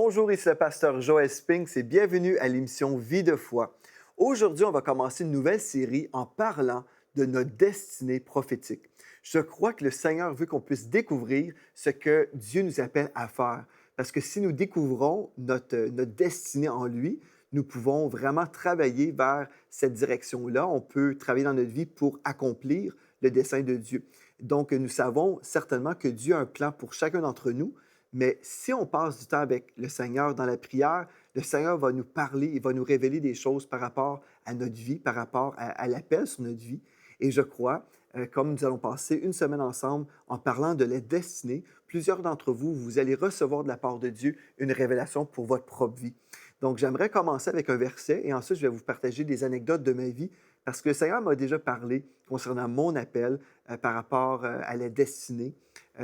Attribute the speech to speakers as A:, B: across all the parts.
A: Bonjour, ici le pasteur Joël Spinks et bienvenue à l'émission Vie de foi. Aujourd'hui, on va commencer une nouvelle série en parlant de notre destinée prophétique. Je crois que le Seigneur veut qu'on puisse découvrir ce que Dieu nous appelle à faire. Parce que si nous découvrons notre destinée en lui, nous pouvons vraiment travailler vers cette direction-là. On peut travailler dans notre vie pour accomplir le dessein de Dieu. Donc, nous savons certainement que Dieu a un plan pour chacun d'entre nous, mais si on passe du temps avec le Seigneur dans la prière, le Seigneur va nous parler, il va nous révéler des choses par rapport à notre vie, par rapport à l'appel sur notre vie. Et je crois, comme nous allons passer une semaine ensemble en parlant de la destinée, plusieurs d'entre vous, vous allez recevoir de la part de Dieu une révélation pour votre propre vie. Donc, j'aimerais commencer avec un verset et ensuite, je vais vous partager des anecdotes de ma vie parce que le Seigneur m'a déjà parlé concernant mon appel par rapport à la destinée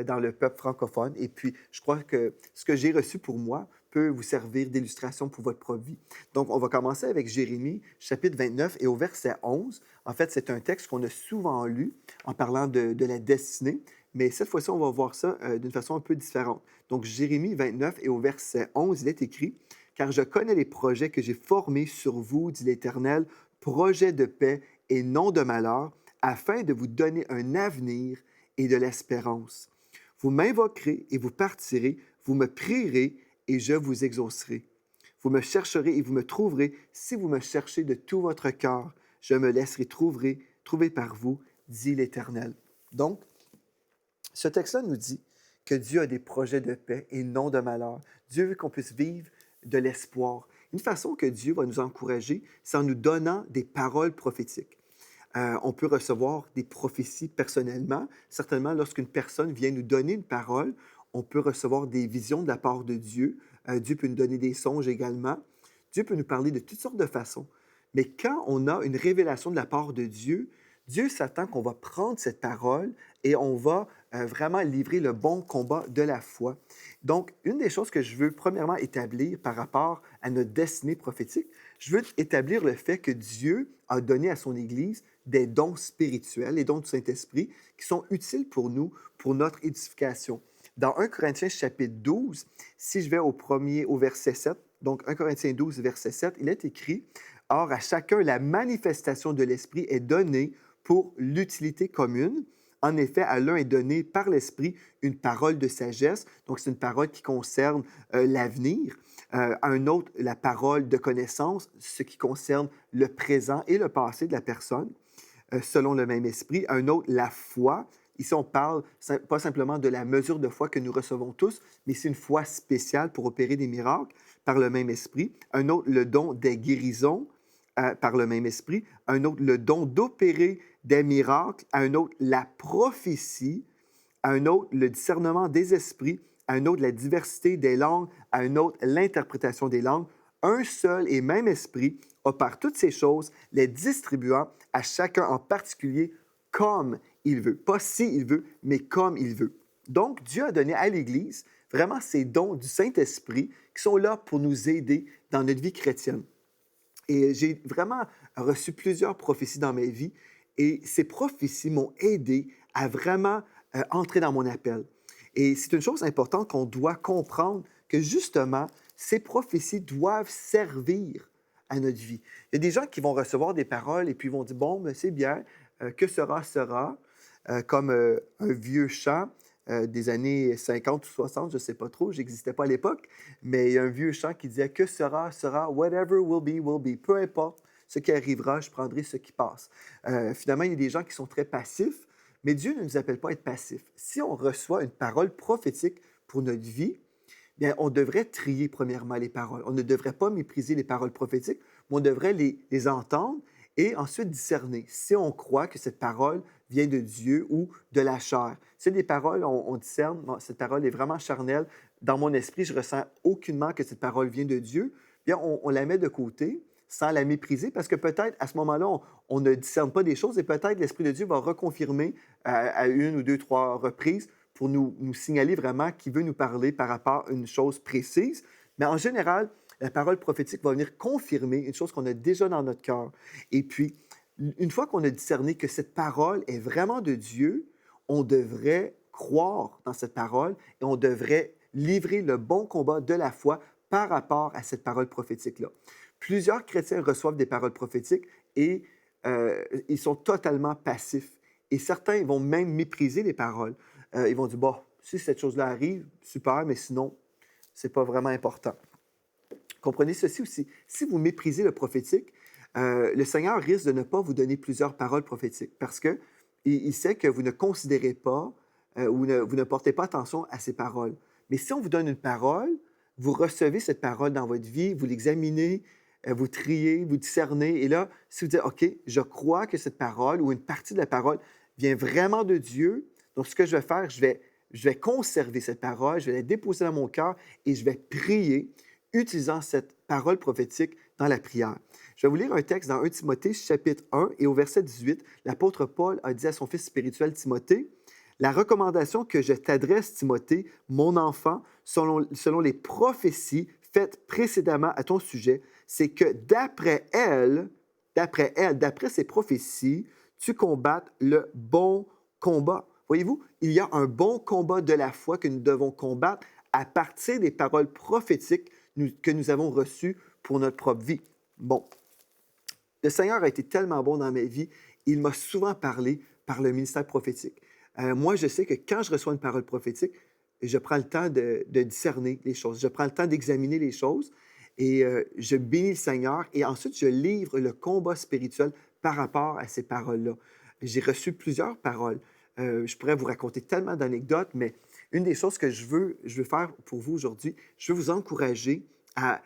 A: dans le peuple francophone. Et puis, je crois que ce que j'ai reçu pour moi peut vous servir d'illustration pour votre propre vie. Donc, on va commencer avec Jérémie, chapitre 29 et au verset 11. En fait, c'est un texte qu'on a souvent lu en parlant de la destinée, mais cette fois-ci, on va voir ça d'une façon un peu différente. Donc, Jérémie 29 et au verset 11, il est écrit « Car je connais les projets que j'ai formés sur vous, dit l'Éternel, projets de paix et non de malheur, afin de vous donner un avenir et de l'espérance. Vous m'invoquerez et vous partirez, vous me prierez et je vous exaucerai. Vous me chercherez et vous me trouverez si vous me cherchez de tout votre cœur. Je me laisserai trouver par vous, dit l'Éternel. » Donc, ce texte-là nous dit que Dieu a des projets de paix et non de malheur. Dieu veut qu'on puisse vivre de l'espoir. Une façon que Dieu va nous encourager, c'est en nous donnant des paroles prophétiques. On peut recevoir des prophéties personnellement. Certainement, lorsqu'une personne vient nous donner une parole, on peut recevoir des visions de la part de Dieu. Dieu peut nous donner des songes également. Dieu peut nous parler de toutes sortes de façons. Mais quand on a une révélation de la part de Dieu, Dieu s'attend qu'on va prendre cette parole et on va vraiment livrer le bon combat de la foi. Donc, une des choses que je veux premièrement établir par rapport à notre destinée prophétique, je veux établir le fait que Dieu a donné à son Église des dons spirituels, les dons du Saint-Esprit, qui sont utiles pour nous, pour notre édification. Dans 1 Corinthiens chapitre 12, si je vais au verset 7, donc 1 Corinthiens 12, verset 7, il est écrit « Or, à chacun, la manifestation de l'Esprit est donnée pour l'utilité commune. En effet, à l'un est donné par l'Esprit une parole de sagesse, donc c'est une parole qui concerne l'avenir. À un autre, la parole de connaissance, ce qui concerne le présent et le passé de la personne, selon le même esprit. À un autre, la foi. Ici, on parle pas simplement de la mesure de foi que nous recevons tous, mais c'est une foi spéciale pour opérer des miracles par le même esprit. Un autre, le don des guérisons par le même esprit. Un autre, le don d'opérer des miracles. À un autre, la prophétie. À un autre, le discernement des esprits. À un autre, la diversité des langues. À un autre, l'interprétation des langues. Un seul et même esprit opère toutes ces choses, les distribuant à chacun en particulier comme il veut. Pas si il veut, mais comme il veut. Donc, Dieu a donné à l'Église vraiment ces dons du Saint-Esprit qui sont là pour nous aider dans notre vie chrétienne. Et j'ai vraiment reçu plusieurs prophéties dans ma vie et ces prophéties m'ont aidé à vraiment entrer dans mon appel. Et c'est une chose importante qu'on doit comprendre que justement, ces prophéties doivent servir à notre vie. Il y a des gens qui vont recevoir des paroles et puis vont dire, bon, ben, c'est bien, que sera, sera, comme un vieux chant des années 50 ou 60, je ne sais pas trop, je n'existais pas à l'époque, mais il y a un vieux chant qui disait, que sera, sera, whatever will be, peu importe ce qui arrivera, je prendrai ce qui passe. Finalement, il y a des gens qui sont très passifs, mais Dieu ne nous appelle pas à être passifs. Si on reçoit une parole prophétique pour notre vie, bien, on devrait trier premièrement les paroles. On ne devrait pas mépriser les paroles prophétiques, mais on devrait les entendre et ensuite discerner si on croit que cette parole vient de Dieu ou de la chair. Si des paroles, on discerne, bon, cette parole est vraiment charnelle. Dans mon esprit, je ressens aucunement que cette parole vient de Dieu. Bien, on la met de côté sans la mépriser parce que peut-être à ce moment-là, on ne discerne pas des choses et peut-être l'Esprit de Dieu va reconfirmer à une ou deux, trois reprises pour nous signaler vraiment qu'il veut nous parler par rapport à une chose précise. Mais en général, la parole prophétique va venir confirmer une chose qu'on a déjà dans notre cœur. Et puis, une fois qu'on a discerné que cette parole est vraiment de Dieu, on devrait croire dans cette parole et on devrait livrer le bon combat de la foi par rapport à cette parole prophétique-là. Plusieurs chrétiens reçoivent des paroles prophétiques et ils sont totalement passifs. Et certains vont même mépriser les paroles. Ils vont dire, bon, si cette chose-là arrive, super, mais sinon, c'est pas vraiment important. Comprenez ceci aussi. Si vous méprisez le prophétique, le Seigneur risque de ne pas vous donner plusieurs paroles prophétiques parce que il sait que vous ne considérez pas ou vous ne portez pas attention à ces paroles. Mais si on vous donne une parole, vous recevez cette parole dans votre vie, vous l'examinez, vous triez, vous discernez. Et là, si vous dites, OK, je crois que cette parole ou une partie de la parole vient vraiment de Dieu, donc ce que je vais faire, je vais conserver cette parole, je vais la déposer dans mon cœur et je vais prier utilisant cette parole prophétique dans la prière. Je vais vous lire un texte dans 1 Timothée, chapitre 1, et au verset 18, l'apôtre Paul a dit à son fils spirituel Timothée, la recommandation que je t'adresse, Timothée, mon enfant, selon les prophéties faites précédemment à ton sujet, c'est que d'après ces prophéties, tu combattes le bon combat. Voyez-vous, il y a un bon combat de la foi que nous devons combattre à partir des paroles prophétiques que nous avons reçues pour notre propre vie. Bon, le Seigneur a été tellement bon dans ma vie, il m'a souvent parlé par le ministère prophétique. Moi, je sais que quand je reçois une parole prophétique, je prends le temps de discerner les choses, je prends le temps d'examiner les choses et je bénis le Seigneur et ensuite je livre le combat spirituel par rapport à ces paroles-là. J'ai reçu plusieurs paroles. Je pourrais vous raconter tellement d'anecdotes, mais une des choses que je veux faire pour vous aujourd'hui, je veux vous encourager à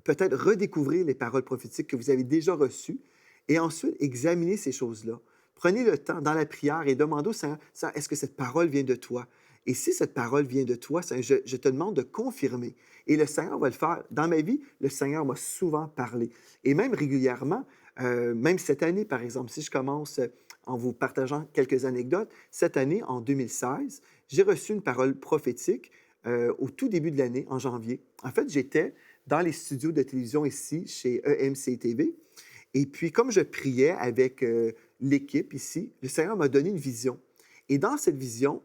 A: peut-être redécouvrir les paroles prophétiques que vous avez déjà reçues et ensuite examiner ces choses-là. Prenez le temps dans la prière et demandez au Seigneur, Seigneur, est-ce que cette parole vient de toi? Et si cette parole vient de toi, Seigneur, je te demande de confirmer. Et le Seigneur va le faire. Dans ma vie, le Seigneur m'a souvent parlé. Et même régulièrement, même cette année, par exemple, si je commence en vous partageant quelques anecdotes, cette année, en 2016, j'ai reçu une parole prophétique au tout début de l'année, en janvier. En fait, j'étais dans les studios de télévision ici, chez EMC TV. Et puis, comme je priais avec l'équipe ici, le Seigneur m'a donné une vision. Et dans cette vision,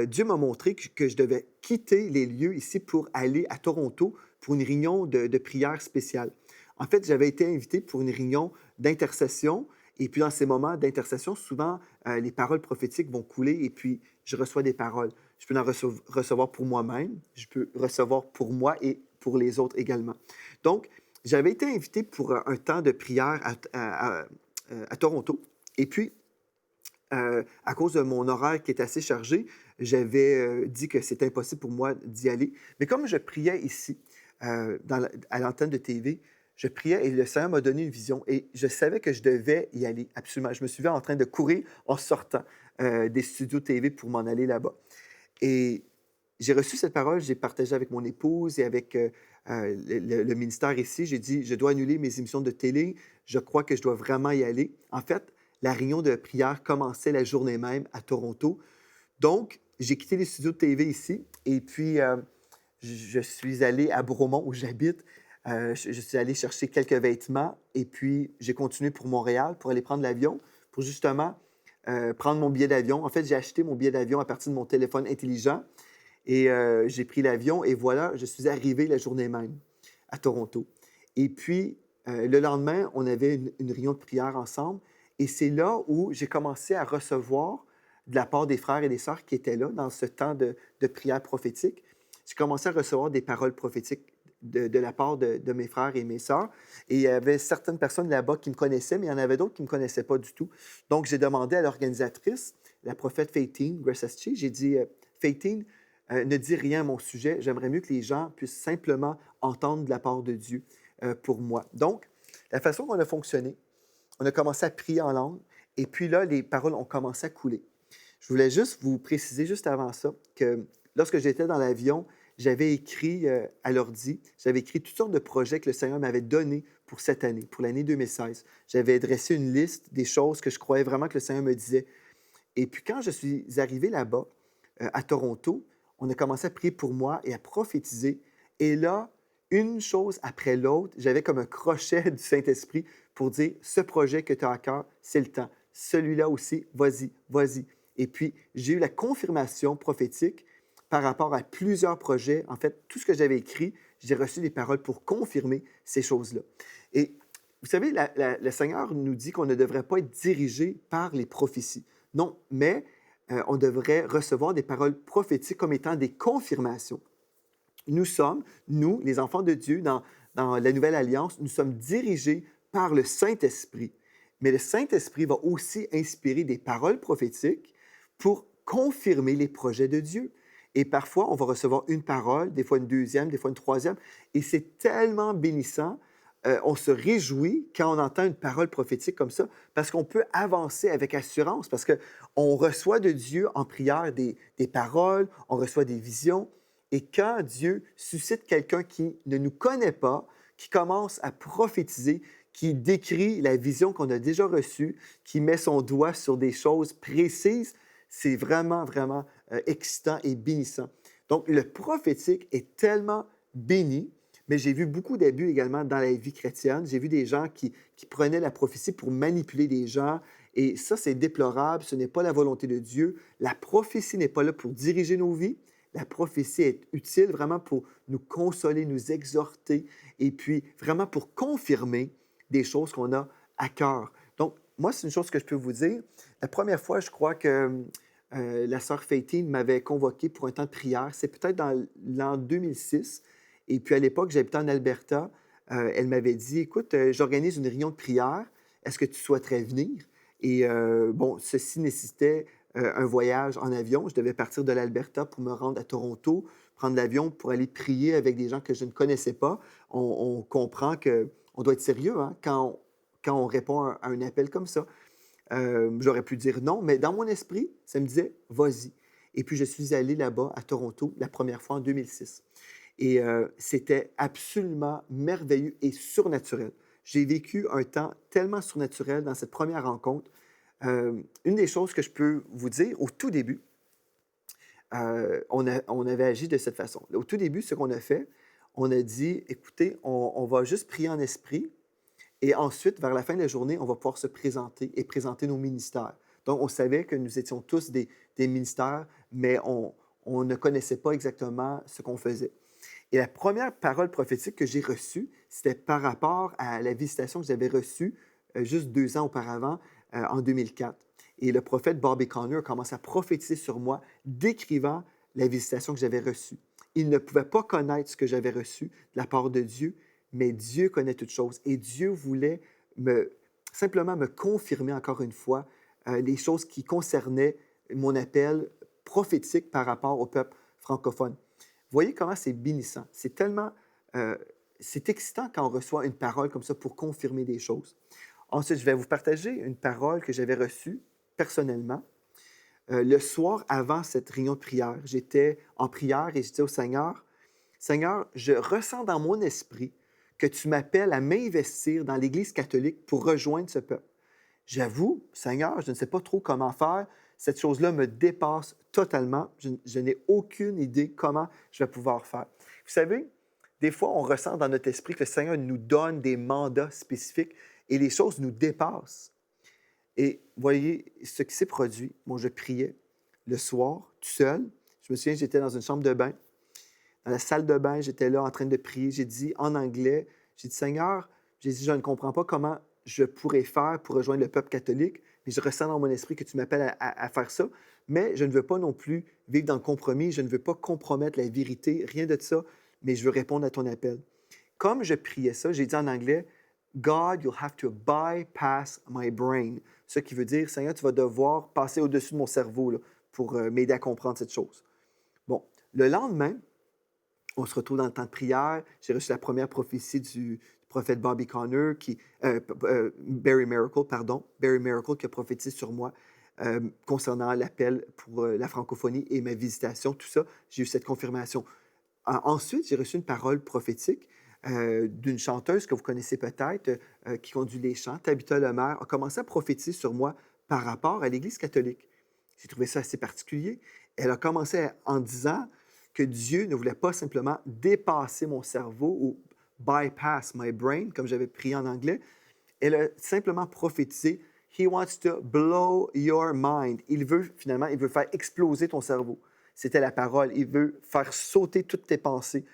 A: Dieu m'a montré que je devais quitter les lieux ici pour aller à Toronto pour une réunion de prière spéciale. En fait, j'avais été invité pour une réunion d'intercession. Et puis, dans ces moments d'intercession, souvent, les paroles prophétiques vont couler et puis je reçois des paroles. Je peux en recevoir pour moi-même, je peux recevoir pour moi et pour les autres également. Donc, j'avais été invité pour un temps de prière à Toronto. Et puis, à cause de mon horaire qui est assez chargé, j'avais dit que c'était impossible pour moi d'y aller. Mais comme je priais ici, à l'antenne de TV, je priais et le Seigneur m'a donné une vision et je savais que je devais y aller absolument. Je me suis vu en train de courir en sortant des studios TV pour m'en aller là-bas. Et j'ai reçu cette parole, j'ai partagé avec mon épouse et avec le ministère ici. J'ai dit, je dois annuler mes émissions de télé. Je crois que je dois vraiment y aller. En fait, la réunion de prière commençait la journée même à Toronto. Donc, j'ai quitté les studios de TV ici et puis je suis allé à Bromont où j'habite. Je suis allé chercher quelques vêtements et puis j'ai continué pour Montréal pour aller prendre l'avion pour justement prendre mon billet d'avion. En fait, j'ai acheté mon billet d'avion à partir de mon téléphone intelligent et j'ai pris l'avion et voilà, je suis arrivé la journée même à Toronto. Et puis, le lendemain, on avait une réunion de prière ensemble et c'est là où j'ai commencé à recevoir de la part des frères et des sœurs qui étaient là dans ce temps de prière prophétique. J'ai commencé à recevoir des paroles prophétiques de la part de mes frères et mes sœurs. Et il y avait certaines personnes là-bas qui me connaissaient, mais il y en avait d'autres qui ne me connaissaient pas du tout. Donc, j'ai demandé à l'organisatrice, la prophète Faitine Gressaschi, j'ai dit, Faitine, ne dis rien à mon sujet. J'aimerais mieux que les gens puissent simplement entendre de la part de Dieu pour moi. Donc, la façon qu'on a fonctionné, on a commencé à prier en langue, et puis là, les paroles ont commencé à couler. Je voulais juste vous préciser, juste avant ça, que lorsque j'étais dans l'avion, j'avais écrit à l'ordi, j'avais écrit toutes sortes de projets que le Seigneur m'avait donnés pour cette année, pour l'année 2016. J'avais dressé une liste des choses que je croyais vraiment que le Seigneur me disait. Et puis quand je suis arrivé là-bas, à Toronto, on a commencé à prier pour moi et à prophétiser. Et là, une chose après l'autre, j'avais comme un crochet du Saint-Esprit pour dire, ce projet que tu as à cœur, c'est le temps. Celui-là aussi, vas-y, vas-y. Et puis, j'ai eu la confirmation prophétique par rapport à plusieurs projets. En fait, tout ce que j'avais écrit, j'ai reçu des paroles pour confirmer ces choses-là. Et vous savez, le Seigneur nous dit qu'on ne devrait pas être dirigé par les prophéties. Non, mais on devrait recevoir des paroles prophétiques comme étant des confirmations. Nous sommes, nous, les enfants de Dieu, dans la Nouvelle Alliance, nous sommes dirigés par le Saint-Esprit. Mais le Saint-Esprit va aussi inspirer des paroles prophétiques pour confirmer les projets de Dieu. Et parfois, on va recevoir une parole, des fois une deuxième, des fois une troisième, et c'est tellement bénissant. On se réjouit quand on entend une parole prophétique comme ça, parce qu'on peut avancer avec assurance, parce qu'on reçoit de Dieu en prière des paroles, on reçoit des visions, et quand Dieu suscite quelqu'un qui ne nous connaît pas, qui commence à prophétiser, qui décrit la vision qu'on a déjà reçue, qui met son doigt sur des choses précises, c'est vraiment, vraiment excitant et bénissant. Donc, le prophétique est tellement béni, mais j'ai vu beaucoup d'abus également dans la vie chrétienne. J'ai vu des gens qui prenaient la prophétie pour manipuler des gens, et ça, c'est déplorable. Ce n'est pas la volonté de Dieu. La prophétie n'est pas là pour diriger nos vies. La prophétie est utile vraiment pour nous consoler, nous exhorter et puis vraiment pour confirmer des choses qu'on a à cœur. Donc, moi, c'est une chose que je peux vous dire. La première fois, je crois que la sœur Faitine m'avait convoqué pour un temps de prière. C'est peut-être dans l'an 2006. Et puis, à l'époque, j'habitais en Alberta. Elle m'avait dit, écoute, j'organise une réunion de prière. Est-ce que tu souhaiterais venir? Et bon, ceci nécessitait un voyage en avion. Je devais partir de l'Alberta pour me rendre à Toronto, prendre l'avion pour aller prier avec des gens que je ne connaissais pas. On comprend qu'on doit être sérieux hein, quand on répond à un appel comme ça. J'aurais pu dire non, mais dans mon esprit, ça me disait vas-y. Et puis, je suis allé là-bas à Toronto la première fois en 2006. Et c'était absolument merveilleux et surnaturel. J'ai vécu un temps tellement surnaturel dans cette première rencontre. Une des choses que je peux vous dire, au tout début, on avait agi de cette façon. Au tout début, ce qu'on a fait, on a dit, écoutez, on va juste prier en esprit et ensuite, vers la fin de la journée, on va pouvoir se présenter et présenter nos ministères. Donc, on savait que nous étions tous des ministères, mais on ne connaissait pas exactement ce qu'on faisait. Et la première parole prophétique que j'ai reçue, c'était par rapport à la visitation que j'avais reçue juste 2 ans auparavant, en 2004. Et le prophète Bobby Conner a commencé à prophétiser sur moi, décrivant la visitation que j'avais reçue. Il ne pouvait pas connaître ce que j'avais reçu de la part de Dieu, mais Dieu connaît toutes choses. Et Dieu voulait simplement me confirmer encore une fois les choses qui concernaient mon appel prophétique par rapport au peuple francophone. Voyez comment c'est bénissant. C'est tellement, c'est excitant quand on reçoit une parole comme ça pour confirmer des choses. Ensuite, je vais vous partager une parole que j'avais reçue personnellement. Le soir avant cette réunion de prière, j'étais en prière et je disais au Seigneur, Seigneur, je ressens dans mon esprit que tu m'appelles à m'investir dans l'Église catholique pour rejoindre ce peuple. J'avoue, Seigneur, je ne sais pas trop comment faire. Cette chose-là me dépasse totalement. Je n'ai aucune idée comment je vais pouvoir faire. Vous savez, des fois, on ressent dans notre esprit que le Seigneur nous donne des mandats spécifiques et les choses nous dépassent. Et voyez ce qui s'est produit. Moi, je priais le soir, tout seul. Je me souviens, j'étais dans une chambre de bain. Dans la salle de bain, j'étais là en train de prier. J'ai dit en anglais, j'ai dit, Seigneur, j'ai dit, je ne comprends pas comment je pourrais faire pour rejoindre le peuple catholique, mais je ressens dans mon esprit que tu m'appelles à faire ça. Mais je ne veux pas non plus vivre dans le compromis. Je ne veux pas compromettre la vérité, rien de ça, mais je veux répondre à ton appel. Comme je priais ça, j'ai dit en anglais, God, you'll have to bypass my brain. Ce qui veut dire, Seigneur, tu vas devoir passer au-dessus de mon cerveau là, pour m'aider à comprendre cette chose. Bon, le lendemain, on se retrouve dans le temps de prière. J'ai reçu la première prophétie du prophète Bobby Conner, Barry Miracle, qui a prophétisé sur moi concernant l'appel pour la francophonie et ma visitation, tout ça. J'ai eu cette confirmation. Ensuite, j'ai reçu une parole prophétique d'une chanteuse que vous connaissez peut-être, qui conduit les chants, Tabitha Lemaire, a commencé à prophétiser sur moi par rapport à l'Église catholique. J'ai trouvé ça assez particulier. Elle a commencé en disant que Dieu ne voulait pas simplement dépasser mon cerveau ou bypass my brain, comme j'avais prié en anglais. Elle a simplement prophétisé He wants to blow your mind. Il veut faire exploser ton cerveau. C'était la parole. Il veut faire sauter toutes tes pensées.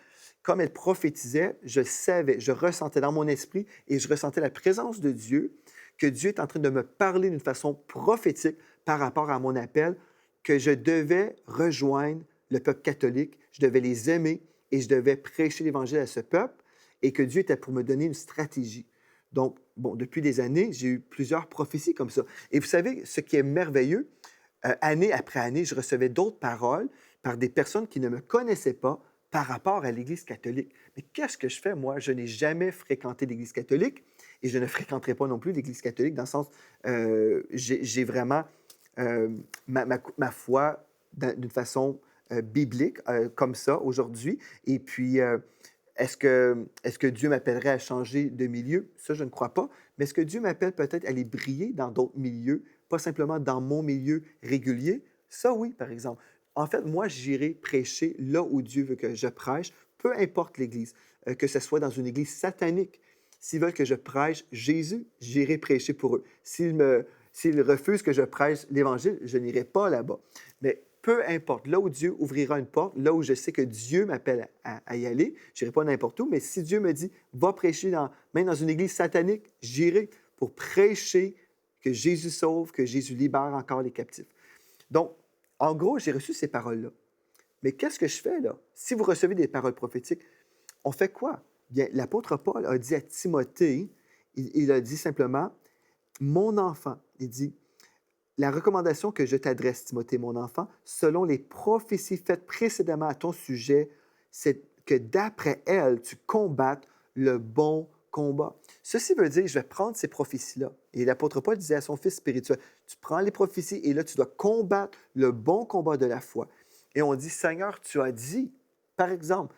A: comme elle prophétisait, je savais, je ressentais dans mon esprit et je ressentais la présence de Dieu, que Dieu est en train de me parler d'une façon prophétique par rapport à mon appel, que je devais rejoindre le peuple catholique, je devais les aimer et je devais prêcher l'Évangile à ce peuple et que Dieu était pour me donner une stratégie. Donc, bon, depuis des années, j'ai eu plusieurs prophéties comme ça. Et vous savez, ce qui est merveilleux, année après année, je recevais d'autres paroles par des personnes qui ne me connaissaient pas par rapport à l'Église catholique. Mais qu'est-ce que je fais, moi? Je n'ai jamais fréquenté l'Église catholique et je ne fréquenterai pas non plus l'Église catholique dans le sens, j'ai vraiment euh, ma foi d'une façon biblique, comme ça, aujourd'hui. Et puis, est-ce que Dieu m'appellerait à changer de milieu? Ça, je ne crois pas. Mais est-ce que Dieu m'appelle peut-être à aller briller dans d'autres milieux, pas simplement dans mon milieu régulier? Ça, oui, par exemple. En fait, moi, j'irai prêcher là où Dieu veut que je prêche, peu importe l'Église, que ce soit dans une Église satanique. S'ils veulent que je prêche Jésus, j'irai prêcher pour eux. S'ils refusent que je prêche l'Évangile, je n'irai pas là-bas. Mais peu importe, là où Dieu ouvrira une porte, là où je sais que Dieu m'appelle à y aller, je n'irai pas n'importe où, mais si Dieu me dit, va prêcher même dans une église satanique, j'irai pour prêcher que Jésus sauve, que Jésus libère encore les captifs. Donc, en gros, j'ai reçu ces paroles-là. Mais qu'est-ce que je fais là? Si vous recevez des paroles prophétiques, on fait quoi? Bien, l'apôtre Paul a dit à Timothée, il a dit simplement, mon enfant, il dit, la recommandation que je t'adresse, Timothée, mon enfant, selon les prophéties faites précédemment à ton sujet, c'est que d'après elles, tu combattes le bon combat. Ceci veut dire, je vais prendre ces prophéties-là. Et l'apôtre Paul disait à son fils spirituel, tu prends les prophéties et là, tu dois combattre le bon combat de la foi. Et on dit, Seigneur, tu as dit, par exemple,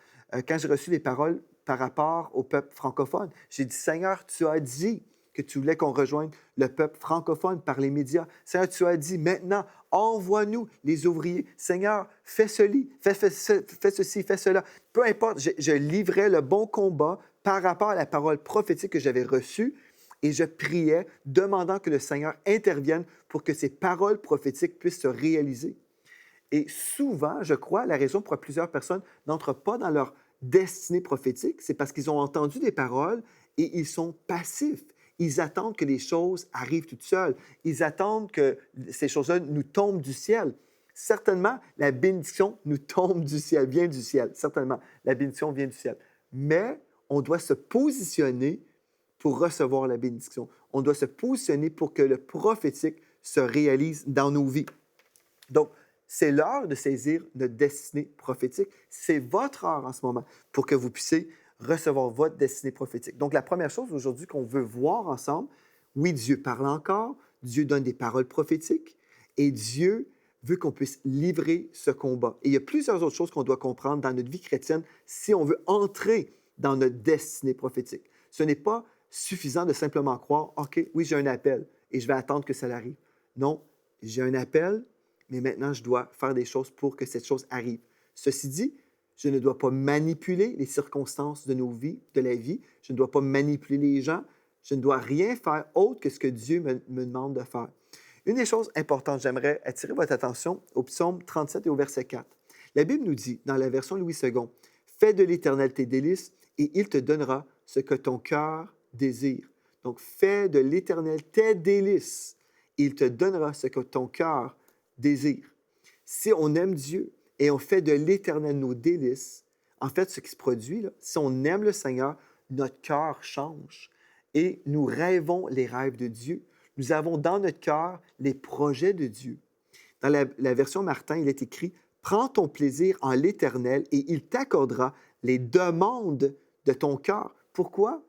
A: quand j'ai reçu les paroles par rapport au peuple francophone, j'ai dit, Seigneur, tu as dit que tu voulais qu'on rejoigne le peuple francophone par les médias. Seigneur, tu as dit, maintenant, envoie-nous les ouvriers. Seigneur, fais ceci, fais ceci, fais cela. Peu importe, je livrais le bon combat par rapport à la parole prophétique que j'avais reçue et je priais, demandant que le Seigneur intervienne pour que ces paroles prophétiques puissent se réaliser. Et souvent, je crois, la raison pour laquelle plusieurs personnes n'entrent pas dans leur destinée prophétique, c'est parce qu'ils ont entendu des paroles et ils sont passifs. Ils attendent que les choses arrivent toutes seules. Ils attendent que ces choses-là nous tombent du ciel. Certainement, la bénédiction nous tombe du ciel, vient du ciel. Certainement, la bénédiction vient du ciel. Mais on doit se positionner pour recevoir la bénédiction. On doit se positionner pour que le prophétique se réalise dans nos vies. Donc, c'est l'heure de saisir notre destinée prophétique. C'est votre heure en ce moment pour que vous puissiez recevoir votre destinée prophétique. Donc, la première chose aujourd'hui qu'on veut voir ensemble, oui, Dieu parle encore, Dieu donne des paroles prophétiques et Dieu veut qu'on puisse livrer ce combat. Et il y a plusieurs autres choses qu'on doit comprendre dans notre vie chrétienne si on veut entrer dans notre destinée prophétique. Ce n'est pas suffisant de simplement croire, OK, oui, j'ai un appel et je vais attendre que ça arrive. Non, j'ai un appel, mais maintenant, je dois faire des choses pour que cette chose arrive. Ceci dit, je ne dois pas manipuler les circonstances de nos vies, de la vie. Je ne dois pas manipuler les gens. Je ne dois rien faire autre que ce que Dieu me demande de faire. Une des choses importantes, j'aimerais attirer votre attention au psaume 37 et au verset 4. La Bible nous dit, dans la version Louis II, « Fais de l'Éternel tes délices, et il te donnera ce que ton cœur désire. » Donc, fais de l'Éternel tes délices, et il te donnera ce que ton cœur désire. Si on aime Dieu et on fait de l'Éternel nos délices, en fait, ce qui se produit, là, si on aime le Seigneur, notre cœur change et nous rêvons les rêves de Dieu. Nous avons dans notre cœur les projets de Dieu. Dans la version Martin, il est écrit « Prends ton plaisir en l'Éternel et il t'accordera les demandes de ton cœur. » Pourquoi?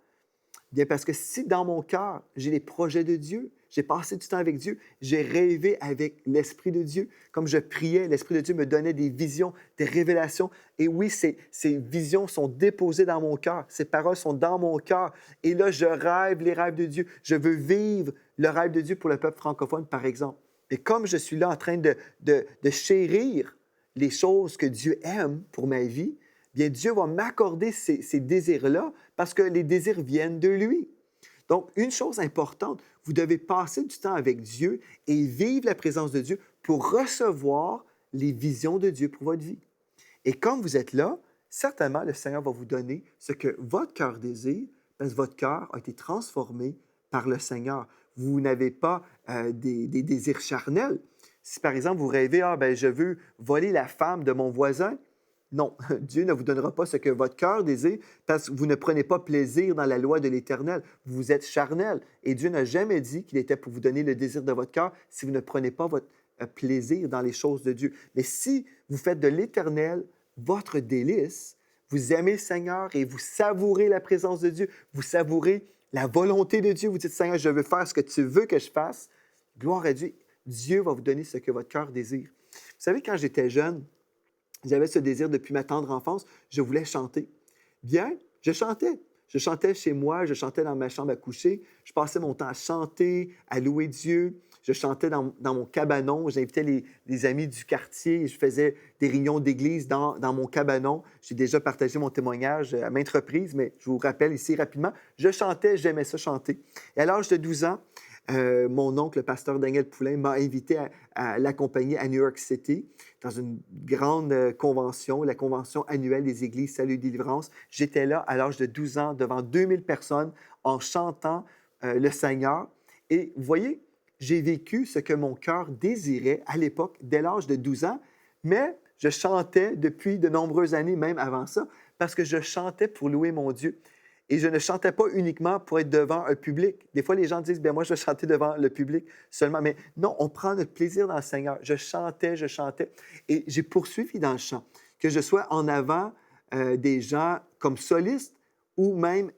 A: Bien parce que si dans mon cœur, j'ai les projets de Dieu, j'ai passé du temps avec Dieu, j'ai rêvé avec l'Esprit de Dieu. Comme je priais, l'Esprit de Dieu me donnait des visions, des révélations. Et oui, ces visions sont déposées dans mon cœur. Ces paroles sont dans mon cœur. Et là, je rêve les rêves de Dieu. Je veux vivre le rêve de Dieu pour le peuple francophone, par exemple. Et comme je suis là en train de chérir les choses que Dieu aime pour ma vie, bien Dieu va m'accorder ces désirs-là parce que les désirs viennent de lui. Donc, une chose importante, vous devez passer du temps avec Dieu et vivre la présence de Dieu pour recevoir les visions de Dieu pour votre vie. Et comme vous êtes là, certainement le Seigneur va vous donner ce que votre cœur désire, parce que votre cœur a été transformé par le Seigneur. Vous n'avez pas des désirs charnels. Si par exemple vous rêvez, ah ben je veux voler la femme de mon voisin, non, Dieu ne vous donnera pas ce que votre cœur désire parce que vous ne prenez pas plaisir dans la loi de l'Éternel. Vous êtes charnel et Dieu n'a jamais dit qu'il était pour vous donner le désir de votre cœur si vous ne prenez pas votre plaisir dans les choses de Dieu. Mais si vous faites de l'Éternel votre délice, vous aimez le Seigneur et vous savourez la présence de Dieu, vous savourez la volonté de Dieu, vous dites, Seigneur, je veux faire ce que tu veux que je fasse, gloire à Dieu, Dieu va vous donner ce que votre cœur désire. Vous savez, quand j'étais jeune, j'avais ce désir depuis ma tendre enfance, je voulais chanter. Bien, je chantais. Je chantais chez moi, je chantais dans ma chambre à coucher. Je passais mon temps à chanter, à louer Dieu. Je chantais dans mon cabanon. J'invitais les amis du quartier. Je faisais des réunions d'église dans mon cabanon. J'ai déjà partagé mon témoignage à maintes reprises, mais je vous rappelle ici rapidement. Je chantais, j'aimais ça chanter. Et à l'âge de 12 ans, mon oncle, le pasteur Daniel Poulain, m'a invité à l'accompagner à New York City dans une grande convention, la convention annuelle des églises Salut et Délivrance. J'étais là à l'âge de 12 ans devant 2000 personnes en chantant le Seigneur. Et vous voyez, j'ai vécu ce que mon cœur désirait à l'époque, dès l'âge de 12 ans, mais je chantais depuis de nombreuses années, même avant ça, parce que je chantais pour louer mon Dieu. Et je ne chantais pas uniquement pour être devant un public. Des fois, les gens disent, bien moi, je vais chanter devant le public seulement. Mais non, on prend notre plaisir dans le Seigneur. Je chantais. Et j'ai poursuivi dans le chant. Que je sois en avant des gens comme soliste ou même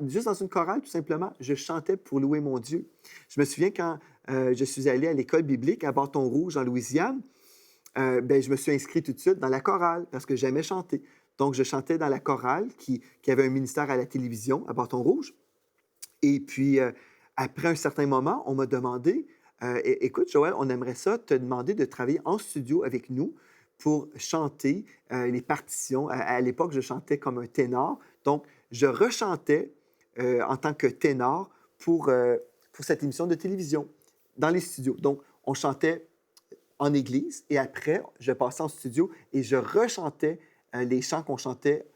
A: juste dans une chorale, tout simplement, je chantais pour louer mon Dieu. Je me souviens quand je suis allé à l'école biblique à Bâton-Rouge, en Louisiane, je me suis inscrit tout de suite dans la chorale parce que j'aimais chanter. Donc, je chantais dans la chorale qui avait un ministère à la télévision à Bâton-Rouge. Et puis, après un certain moment, on m'a demandé, écoute, Joël, on aimerait ça te demander de travailler en studio avec nous pour chanter les partitions. À l'époque, je chantais comme un ténor. Donc, je rechantais en tant que ténor pour cette émission de télévision dans les studios. Donc, on chantait en église et après, je passais en studio et je rechantais les chants qu'on chantait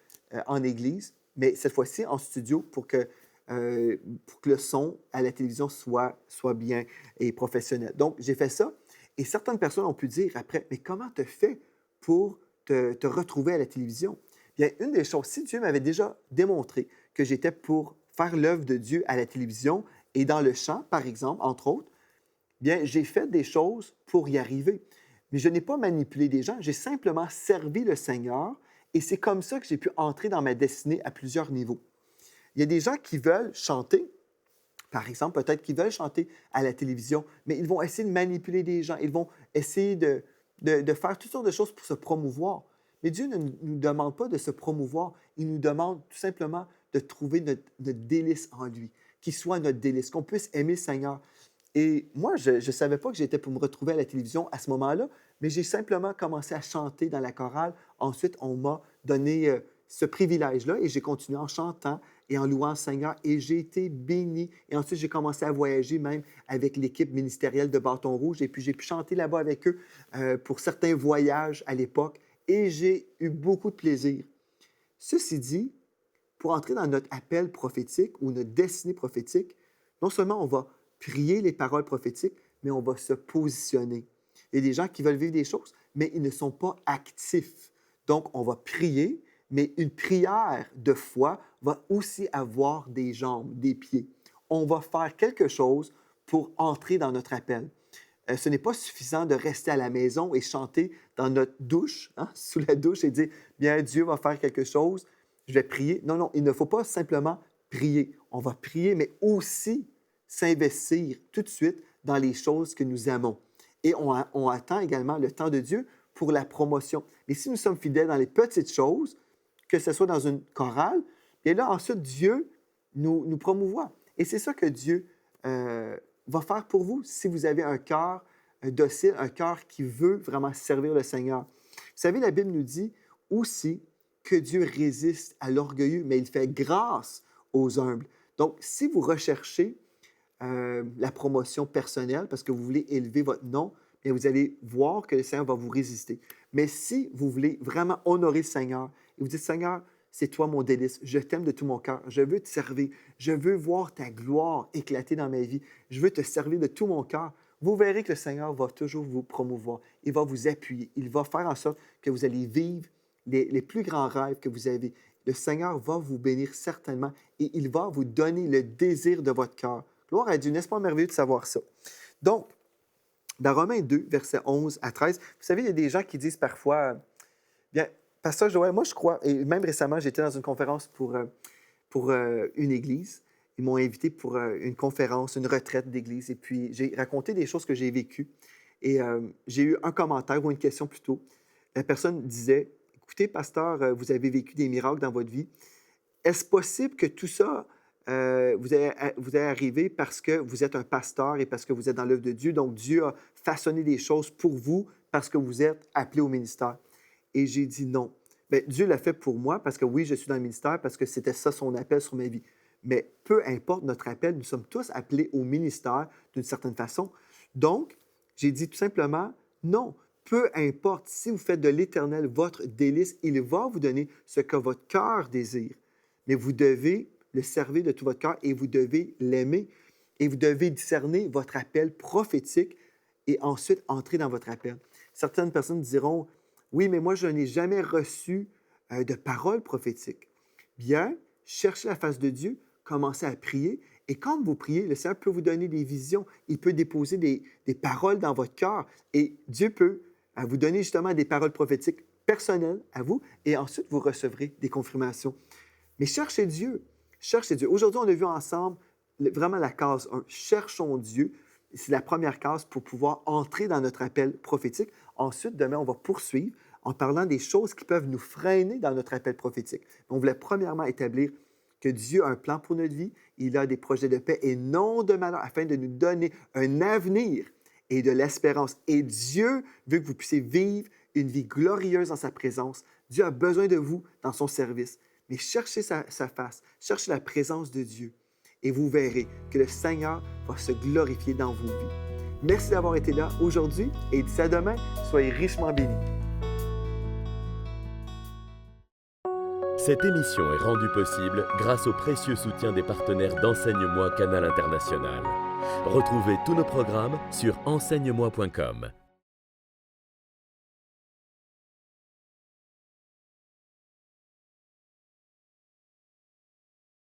A: en église, mais cette fois-ci en studio pour que le son à la télévision soit bien et professionnel. Donc, j'ai fait ça et certaines personnes ont pu dire après, mais comment tu fais pour te retrouver à la télévision? Bien, une des choses, si Dieu m'avait déjà démontré que j'étais pour faire l'œuvre de Dieu à la télévision et dans le chant, par exemple, entre autres, bien, j'ai fait des choses pour y arriver. Mais je n'ai pas manipulé des gens, j'ai simplement servi le Seigneur et c'est comme ça que j'ai pu entrer dans ma destinée à plusieurs niveaux. Il y a des gens qui veulent chanter, par exemple, peut-être qu'ils veulent chanter à la télévision, mais ils vont essayer de manipuler des gens, ils vont essayer de faire toutes sortes de choses pour se promouvoir. Mais Dieu ne nous demande pas de se promouvoir, il nous demande tout simplement de trouver notre délice en lui, qu'il soit notre délice, qu'on puisse aimer le Seigneur. Et moi, je ne savais pas que j'étais pour me retrouver à la télévision à ce moment-là, mais j'ai simplement commencé à chanter dans la chorale. Ensuite, on m'a donné ce privilège-là et j'ai continué en chantant et en louant le Seigneur et j'ai été béni. Et ensuite, j'ai commencé à voyager même avec l'équipe ministérielle de Bâton Rouge et puis j'ai pu chanter là-bas avec eux pour certains voyages à l'époque et j'ai eu beaucoup de plaisir. Ceci dit, pour entrer dans notre appel prophétique ou notre destinée prophétique, non seulement on va prier les paroles prophétiques, mais on va se positionner. Il y a des gens qui veulent vivre des choses, mais ils ne sont pas actifs. Donc, on va prier, mais une prière de foi va aussi avoir des jambes, des pieds. On va faire quelque chose pour entrer dans notre appel. Ce n'est pas suffisant de rester à la maison et chanter dans notre douche, sous la douche et dire, bien, Dieu va faire quelque chose, je vais prier. Non, non, il ne faut pas simplement prier. On va prier, mais aussi s'investir tout de suite dans les choses que nous aimons. Et on attend également le temps de Dieu pour la promotion. Mais si nous sommes fidèles dans les petites choses, que ce soit dans une chorale, bien là, ensuite, Dieu nous promouvoit. Et c'est ça que Dieu va faire pour vous si vous avez un cœur docile, un cœur qui veut vraiment servir le Seigneur. Vous savez, la Bible nous dit aussi que Dieu résiste à l'orgueilleux, mais il fait grâce aux humbles. Donc, si vous recherchez la promotion personnelle parce que vous voulez élever votre nom, bien, vous allez voir que le Seigneur va vous résister. Mais si vous voulez vraiment honorer le Seigneur et vous dites, Seigneur, c'est toi mon délice, je t'aime de tout mon cœur, je veux te servir, je veux voir ta gloire éclater dans ma vie, je veux te servir de tout mon cœur, vous verrez que le Seigneur va toujours vous promouvoir, il va vous appuyer, il va faire en sorte que vous allez vivre les plus grands rêves que vous avez. Le Seigneur va vous bénir certainement et il va vous donner le désir de votre cœur. Gloire à Dieu, n'est-ce pas merveilleux de savoir ça? Donc, dans Romains 2, versets 11 à 13, vous savez, il y a des gens qui disent parfois, bien, Pasteur Joël, moi je crois, et même récemment, j'étais dans une conférence pour une église. Ils m'ont invité pour une conférence, une retraite d'église, et puis j'ai raconté des choses que j'ai vécues. Et j'ai eu un commentaire ou une question plutôt. La personne disait, écoutez, pasteur, vous avez vécu des miracles dans votre vie. Est-ce possible que tout ça vous est arrivé parce que vous êtes un pasteur et parce que vous êtes dans l'œuvre de Dieu? Donc, Dieu a façonné des choses pour vous parce que vous êtes appelé au ministère. Et j'ai dit non. Bien, Dieu l'a fait pour moi parce que oui, je suis dans le ministère, parce que c'était ça son appel sur ma vie. Mais peu importe notre appel, nous sommes tous appelés au ministère d'une certaine façon. Donc, j'ai dit tout simplement non. Peu importe, si vous faites de l'Éternel votre délice, il va vous donner ce que votre cœur désire. Mais vous devez le servir de tout votre cœur et vous devez l'aimer. Et vous devez discerner votre appel prophétique et ensuite entrer dans votre appel. Certaines personnes diront, oui, mais moi, je n'ai jamais reçu de parole prophétique. Bien, cherchez la face de Dieu, commencez à prier. Et quand vous priez, le Seigneur peut vous donner des visions. Il peut déposer des paroles dans votre cœur. Et Dieu peut vous donner justement des paroles prophétiques personnelles à vous. Et ensuite, vous recevrez des confirmations. Mais cherchez Dieu. Cherchez Dieu. Aujourd'hui, on a vu ensemble vraiment la case 1. Cherchons Dieu. C'est la première case pour pouvoir entrer dans notre appel prophétique. Ensuite, demain, on va poursuivre en parlant des choses qui peuvent nous freiner dans notre appel prophétique. On voulait premièrement établir que Dieu a un plan pour notre vie. Il a des projets de paix et non de malheur afin de nous donner un avenir et de l'espérance. Et Dieu veut que vous puissiez vivre une vie glorieuse dans sa présence. Dieu a besoin de vous dans son service. Mais cherchez sa face, cherchez la présence de Dieu et vous verrez que le Seigneur va se glorifier dans vos vies. Merci d'avoir été là aujourd'hui et d'ici à demain, soyez richement bénis.
B: Cette émission est rendue possible grâce au précieux soutien des partenaires d'Enseigne-moi Canal International. Retrouvez tous nos programmes sur enseigne-moi.com.